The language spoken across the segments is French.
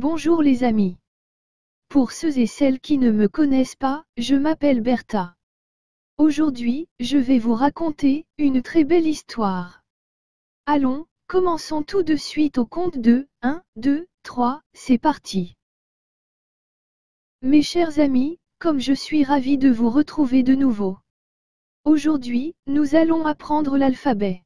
Bonjour les amis. Pour ceux et celles qui ne me connaissent pas, je m'appelle Bertha. Aujourd'hui, je vais vous raconter une très belle histoire. Allons, commençons tout de suite au compte de 1, 2, 3, c'est parti. Mes chers amis, comme je suis ravie de vous retrouver de nouveau. Aujourd'hui, nous allons apprendre l'alphabet.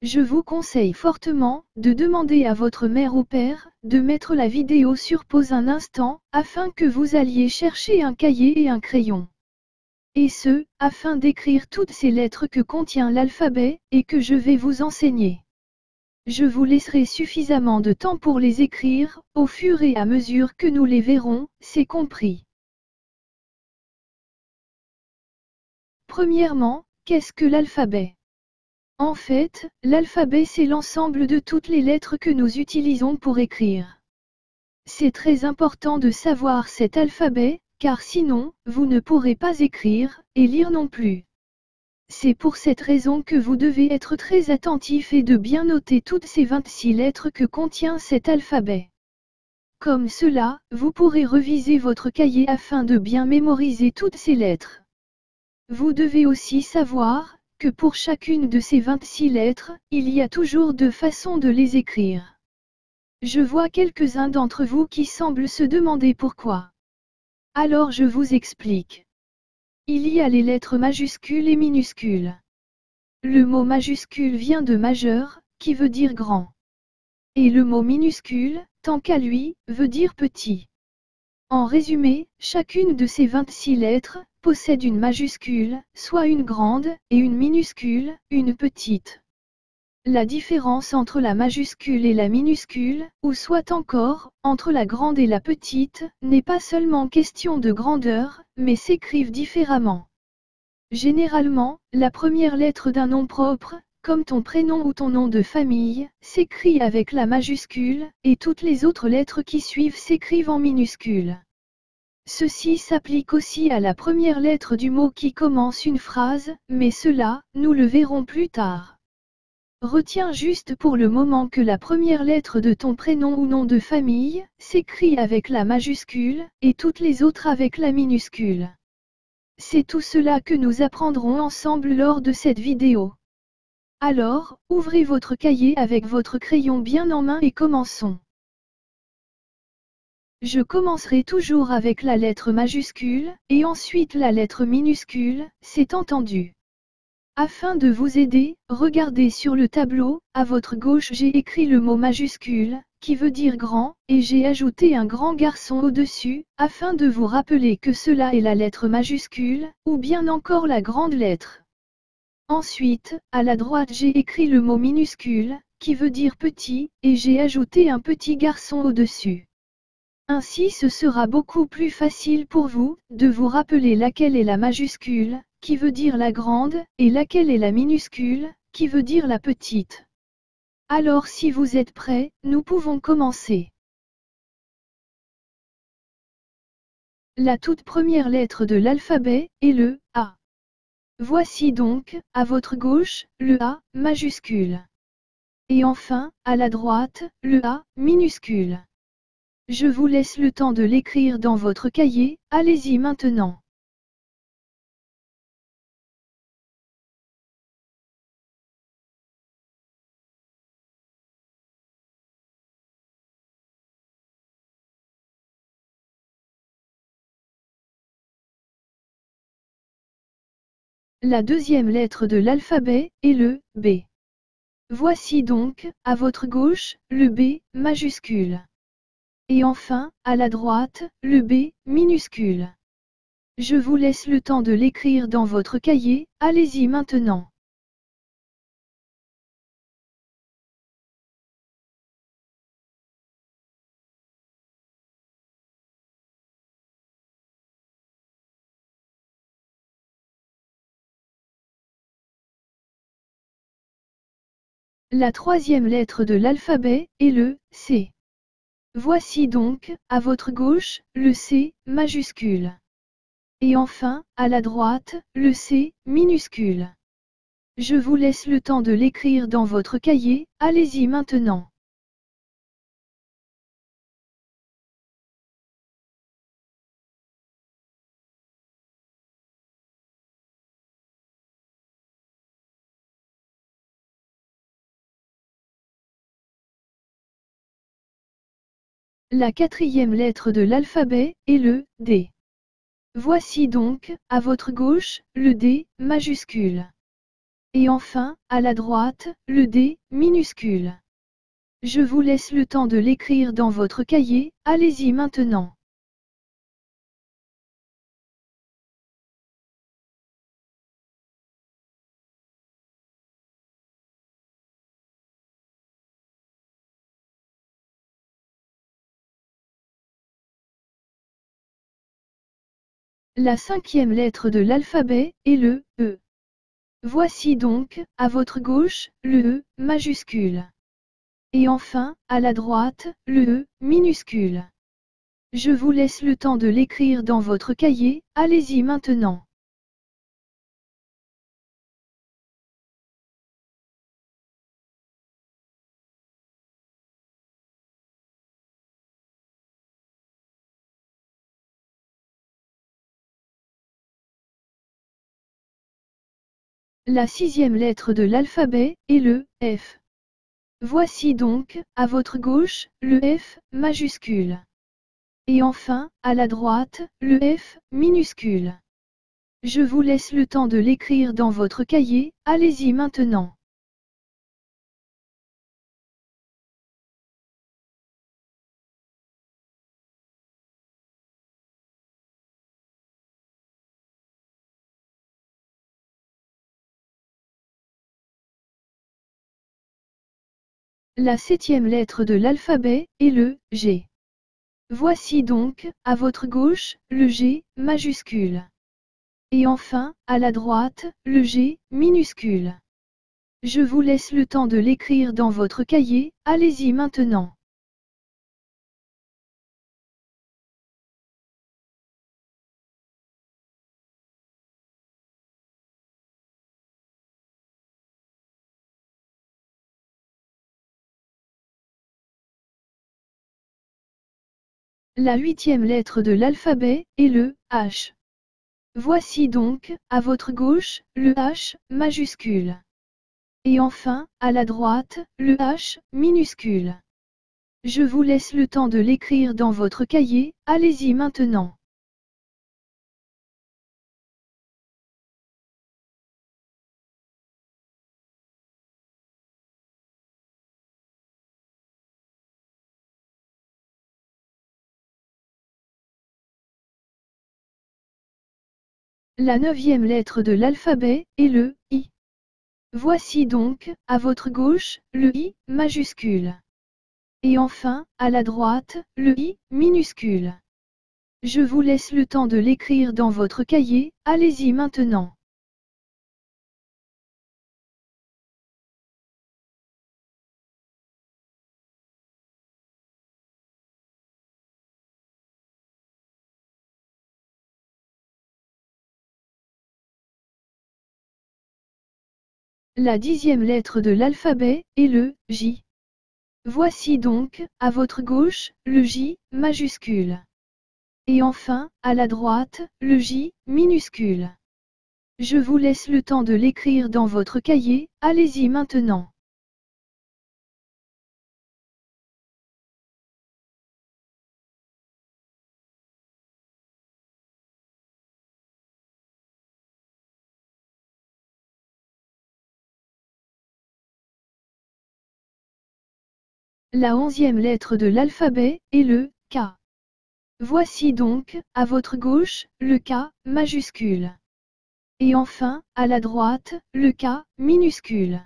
Je vous conseille fortement de demander à votre mère ou père de mettre la vidéo sur pause un instant, afin que vous alliez chercher un cahier et un crayon. Et ce, afin d'écrire toutes ces lettres que contient l'alphabet, et que je vais vous enseigner. Je vous laisserai suffisamment de temps pour les écrire, au fur et à mesure que nous les verrons, c'est compris. Premièrement, qu'est-ce que l'alphabet ? En fait, l'alphabet c'est l'ensemble de toutes les lettres que nous utilisons pour écrire. C'est très important de savoir cet alphabet, car sinon, vous ne pourrez pas écrire, et lire non plus. C'est pour cette raison que vous devez être très attentif et de bien noter toutes ces 26 lettres que contient cet alphabet. Comme cela, vous pourrez reviser votre cahier afin de bien mémoriser toutes ces lettres. Vous devez aussi savoir que pour chacune de ces 26 lettres, il y a toujours deux façons de les écrire. Je vois quelques-uns d'entre vous qui semblent se demander pourquoi. Alors je vous explique. Il y a les lettres majuscules et minuscules. Le mot majuscule vient de majeur, qui veut dire grand. Et le mot minuscule, tant qu'à lui, veut dire petit. En résumé, chacune de ces 26 lettres possède une majuscule, soit une grande, et une minuscule, une petite. La différence entre la majuscule et la minuscule, ou soit encore, entre la grande et la petite, n'est pas seulement question de grandeur, mais s'écrivent différemment. Généralement, la première lettre d'un nom propre, comme ton prénom ou ton nom de famille, s'écrit avec la majuscule, et toutes les autres lettres qui suivent s'écrivent en minuscule. Ceci s'applique aussi à la première lettre du mot qui commence une phrase, mais cela, nous le verrons plus tard. Retiens juste pour le moment que la première lettre de ton prénom ou nom de famille s'écrit avec la majuscule, et toutes les autres avec la minuscule. C'est tout cela que nous apprendrons ensemble lors de cette vidéo. Alors, ouvrez votre cahier avec votre crayon bien en main et commençons. Je commencerai toujours avec la lettre majuscule, et ensuite la lettre minuscule, c'est entendu. Afin de vous aider, regardez sur le tableau, à votre gauche j'ai écrit le mot majuscule, qui veut dire grand, et j'ai ajouté un grand garçon au-dessus, afin de vous rappeler que cela est la lettre majuscule, ou bien encore la grande lettre. Ensuite, à la droite j'ai écrit le mot minuscule, qui veut dire petit, et j'ai ajouté un petit garçon au-dessus. Ainsi ce sera beaucoup plus facile pour vous, de vous rappeler laquelle est la majuscule, qui veut dire la grande, et laquelle est la minuscule, qui veut dire la petite. Alors si vous êtes prêts, nous pouvons commencer. La toute première lettre de l'alphabet est le A. Voici donc, à votre gauche, le A, majuscule. Et enfin, à la droite, le A, minuscule. Je vous laisse le temps de l'écrire dans votre cahier, allez-y maintenant. La deuxième lettre de l'alphabet est le B. Voici donc, à votre gauche, le B, majuscule. Et enfin, à la droite, le B, minuscule. Je vous laisse le temps de l'écrire dans votre cahier, allez-y maintenant. La troisième lettre de l'alphabet est le C. Voici donc, à votre gauche, le C, majuscule. Et enfin, à la droite, le C, minuscule. Je vous laisse le temps de l'écrire dans votre cahier, allez-y maintenant. La quatrième lettre de l'alphabet est le D. Voici donc, à votre gauche, le D majuscule. Et enfin, à la droite, le D minuscule. Je vous laisse le temps de l'écrire dans votre cahier, allez-y maintenant. La cinquième lettre de l'alphabet est le E. Voici donc, à votre gauche, le E majuscule. Et enfin, à la droite, le E minuscule. Je vous laisse le temps de l'écrire dans votre cahier, allez-y maintenant. La sixième lettre de l'alphabet est le F. Voici donc, à votre gauche, le F majuscule. Et enfin, à la droite, le F minuscule. Je vous laisse le temps de l'écrire dans votre cahier, allez-y maintenant. La septième lettre de l'alphabet est le G. Voici donc, à votre gauche, le G majuscule. Et enfin, à la droite, le G minuscule. Je vous laisse le temps de l'écrire dans votre cahier, allez-y maintenant. La huitième lettre de l'alphabet est le H. Voici donc, à votre gauche, le H majuscule. Et enfin, à la droite, le H minuscule. Je vous laisse le temps de l'écrire dans votre cahier, allez-y maintenant. La neuvième lettre de l'alphabet est le I. Voici donc, à votre gauche, le I majuscule. Et enfin, à la droite, le I minuscule. Je vous laisse le temps de l'écrire dans votre cahier, allez-y maintenant. La dixième lettre de l'alphabet est le J. Voici donc, à votre gauche, le J majuscule. Et enfin, à la droite, le J minuscule. Je vous laisse le temps de l'écrire dans votre cahier, allez-y maintenant. La onzième lettre de l'alphabet est le K. Voici donc, à votre gauche, le K majuscule. Et enfin, à la droite, le K minuscule.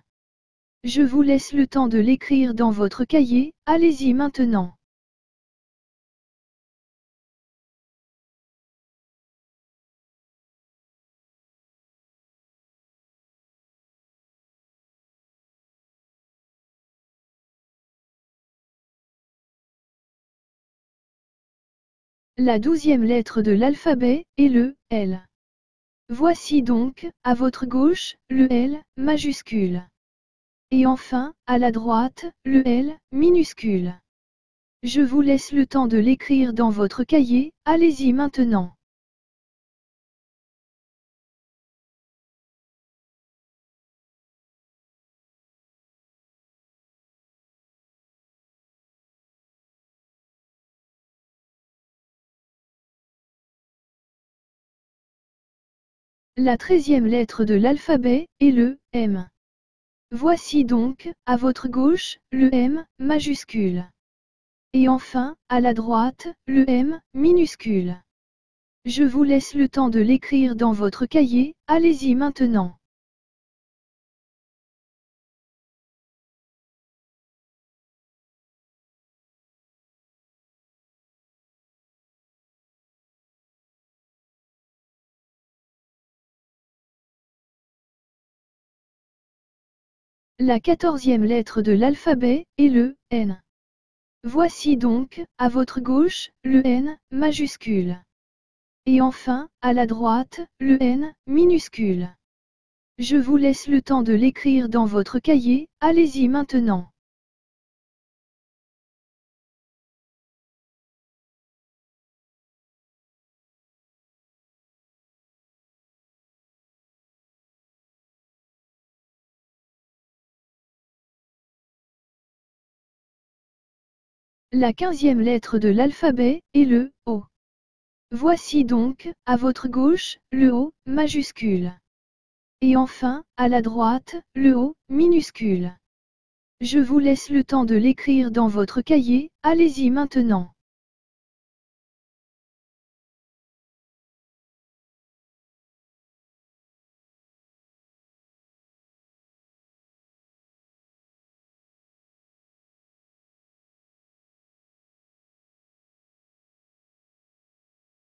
Je vous laisse le temps de l'écrire dans votre cahier, allez-y maintenant. La douzième lettre de l'alphabet est le L. Voici donc, à votre gauche, le L majuscule. Et enfin, à la droite, le L minuscule. Je vous laisse le temps de l'écrire dans votre cahier, allez-y maintenant. La 13e lettre de l'alphabet est le M. Voici donc, à votre gauche, le M majuscule. Et enfin, à la droite, le M minuscule. Je vous laisse le temps de l'écrire dans votre cahier, allez-y maintenant. La 14e lettre de l'alphabet est le N. Voici donc, à votre gauche, le N majuscule. Et enfin, à la droite, le N minuscule. Je vous laisse le temps de l'écrire dans votre cahier, allez-y maintenant. La 15e lettre de l'alphabet est le O. Voici donc, à votre gauche, le O majuscule. Et enfin, à la droite, le O minuscule. Je vous laisse le temps de l'écrire dans votre cahier, allez-y maintenant.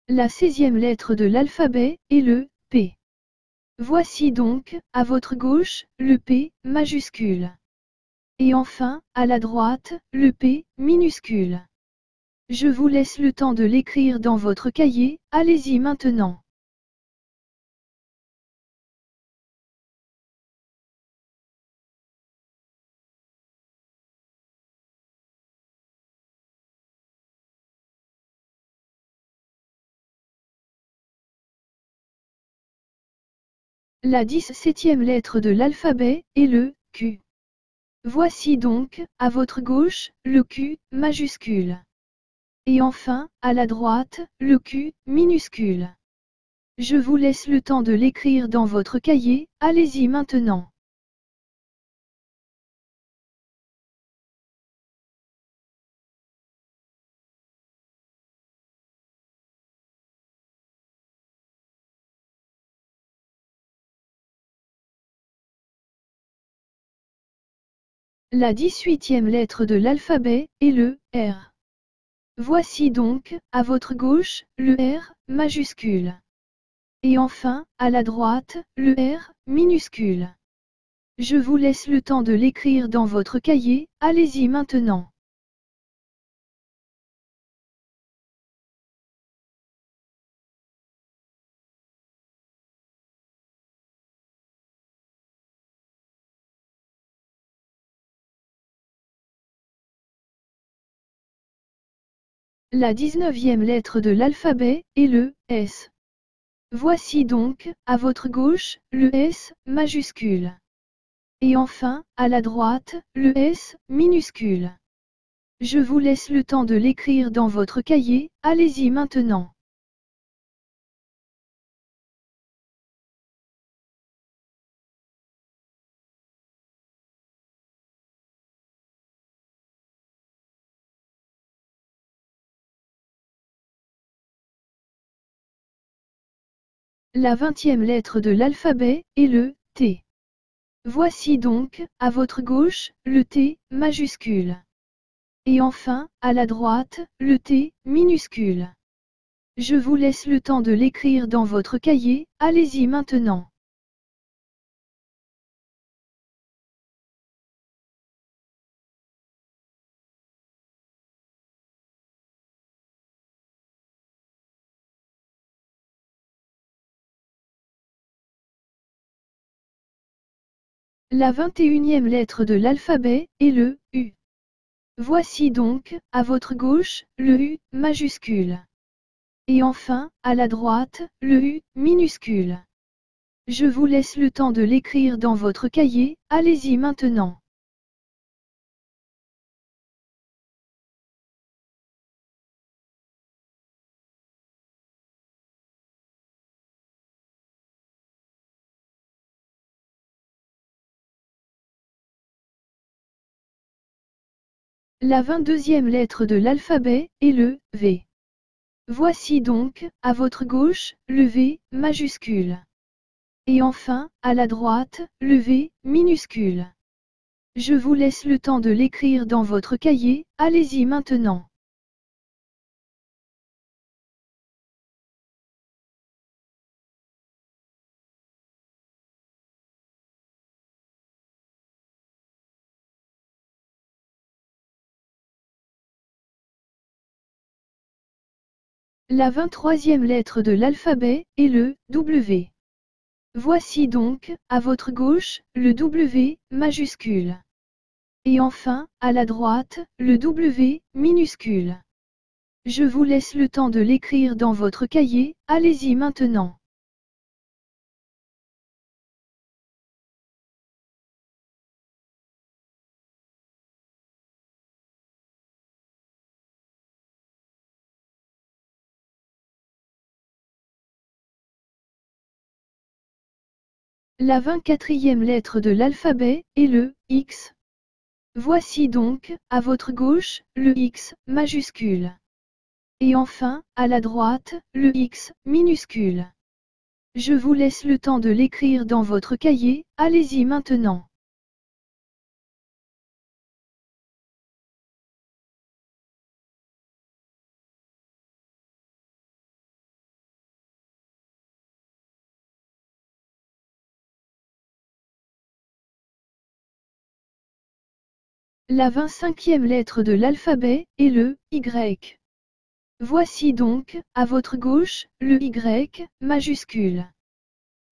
La 16e lettre de l'alphabet est le P. Voici donc, à votre gauche, le P majuscule. Et enfin, à la droite, le P minuscule. Je vous laisse le temps de l'écrire dans votre cahier, allez-y maintenant. La 17e lettre de l'alphabet est le Q. Voici donc, à votre gauche, le Q majuscule. Et enfin, à la droite, le Q minuscule. Je vous laisse le temps de l'écrire dans votre cahier, allez-y maintenant. La 18e lettre de l'alphabet est le R. Voici donc, à votre gauche, le R majuscule. Et enfin, à la droite, le R minuscule. Je vous laisse le temps de l'écrire dans votre cahier, allez-y maintenant. La 19e lettre de l'alphabet est le S. Voici donc, à votre gauche, le S majuscule. Et enfin, à la droite, le S minuscule. Je vous laisse le temps de l'écrire dans votre cahier, allez-y maintenant. La 20e lettre de l'alphabet est le T. Voici donc, à votre gauche, le T majuscule. Et enfin, à la droite, le T minuscule. Je vous laisse le temps de l'écrire dans votre cahier, allez-y maintenant. La 21e lettre de l'alphabet est le U. Voici donc, à votre gauche, le U majuscule. Et enfin, à la droite, le U minuscule. Je vous laisse le temps de l'écrire dans votre cahier, allez-y maintenant. La 22e lettre de l'alphabet est le V. Voici donc, à votre gauche, le V majuscule. Et enfin, à la droite, le V minuscule. Je vous laisse le temps de l'écrire dans votre cahier, allez-y maintenant. La 23e lettre de l'alphabet est le W. Voici donc, à votre gauche, le W majuscule. Et enfin, à la droite, le W minuscule. Je vous laisse le temps de l'écrire dans votre cahier, allez-y maintenant. La 24e lettre de l'alphabet est le X. Voici donc, à votre gauche, le X majuscule. Et enfin, à la droite, le X minuscule. Je vous laisse le temps de l'écrire dans votre cahier, allez-y maintenant. La 25e lettre de l'alphabet est le Y. Voici donc, à votre gauche, le Y majuscule.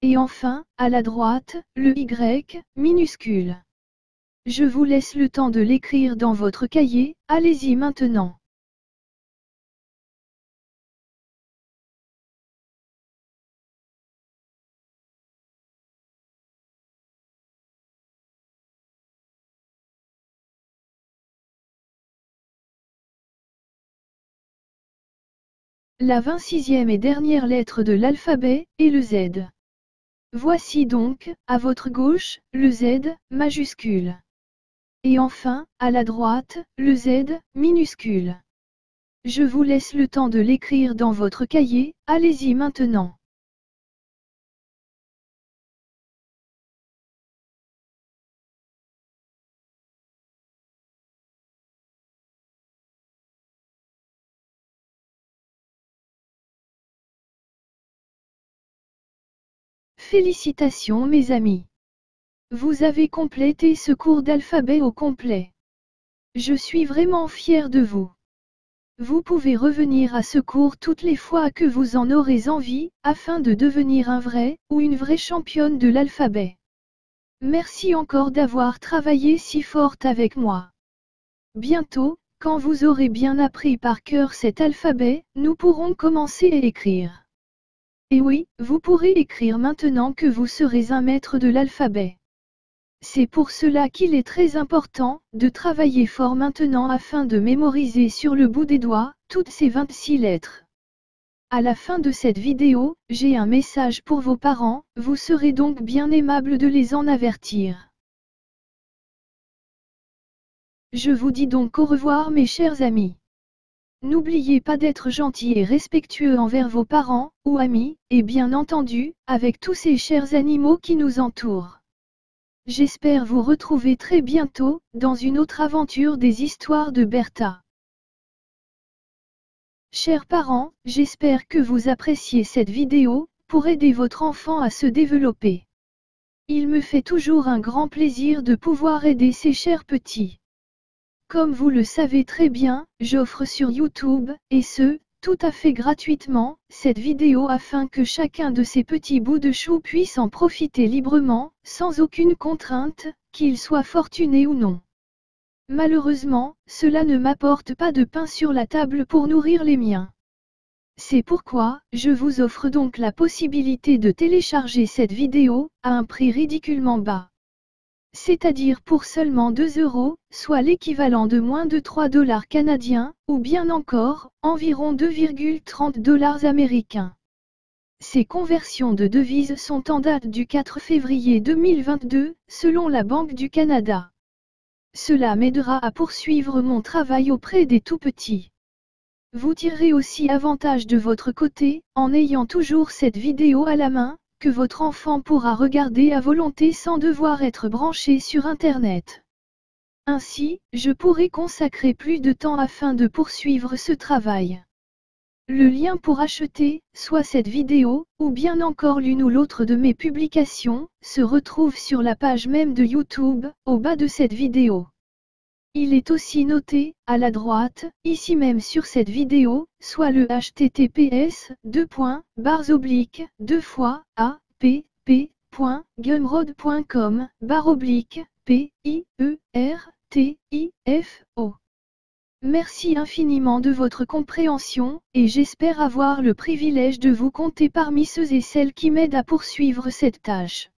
Et enfin, à la droite, le Y minuscule. Je vous laisse le temps de l'écrire dans votre cahier, allez-y maintenant. La 26e et dernière lettre de l'alphabet est le Z. Voici donc, à votre gauche, le Z majuscule. Et enfin, à la droite, le Z minuscule. Je vous laisse le temps de l'écrire dans votre cahier, allez-y maintenant. Félicitations mes amis. Vous avez complété ce cours d'alphabet au complet. Je suis vraiment fier de vous. Vous pouvez revenir à ce cours toutes les fois que vous en aurez envie, afin de devenir un vrai ou une vraie championne de l'alphabet. Merci encore d'avoir travaillé si fort avec moi. Bientôt, quand vous aurez bien appris par cœur cet alphabet, nous pourrons commencer à écrire. Et oui, vous pourrez écrire maintenant que vous serez un maître de l'alphabet. C'est pour cela qu'il est très important de travailler fort maintenant afin de mémoriser sur le bout des doigts toutes ces 26 lettres. À la fin de cette vidéo, j'ai un message pour vos parents, vous serez donc bien aimable de les en avertir. Je vous dis donc au revoir mes chers amis. N'oubliez pas d'être gentil et respectueux envers vos parents, ou amis, et bien entendu, avec tous ces chers animaux qui nous entourent. J'espère vous retrouver très bientôt, dans une autre aventure des histoires de Bertha. Chers parents, j'espère que vous appréciez cette vidéo, pour aider votre enfant à se développer. Il me fait toujours un grand plaisir de pouvoir aider ces chers petits. Comme vous le savez très bien, j'offre sur YouTube, et ce, tout à fait gratuitement, cette vidéo afin que chacun de ces petits bouts de chou puisse en profiter librement, sans aucune contrainte, qu'il soit fortuné ou non. Malheureusement, cela ne m'apporte pas de pain sur la table pour nourrir les miens. C'est pourquoi, je vous offre donc la possibilité de télécharger cette vidéo, à un prix ridiculement bas. C'est-à-dire pour seulement 2 €, soit l'équivalent de moins de 3 $ canadiens, ou bien encore, environ 2,30 $ américains. Ces conversions de devises sont en date du 4 février 2022, selon la Banque du Canada. Cela m'aidera à poursuivre mon travail auprès des tout-petits. Vous tirerez aussi avantage de votre côté, en ayant toujours cette vidéo à la main, que votre enfant pourra regarder à volonté sans devoir être branché sur Internet. Ainsi, je pourrai consacrer plus de temps afin de poursuivre ce travail. Le lien pour acheter, soit cette vidéo, ou bien encore l'une ou l'autre de mes publications, se retrouve sur la page même de YouTube, au bas de cette vidéo. Il est aussi noté, à la droite, ici même sur cette vidéo, soit le https://gumroad.com/p-p.gumroad.com/PIERTIFO. Merci infiniment de votre compréhension, et j'espère avoir le privilège de vous compter parmi ceux et celles qui m'aident à poursuivre cette tâche.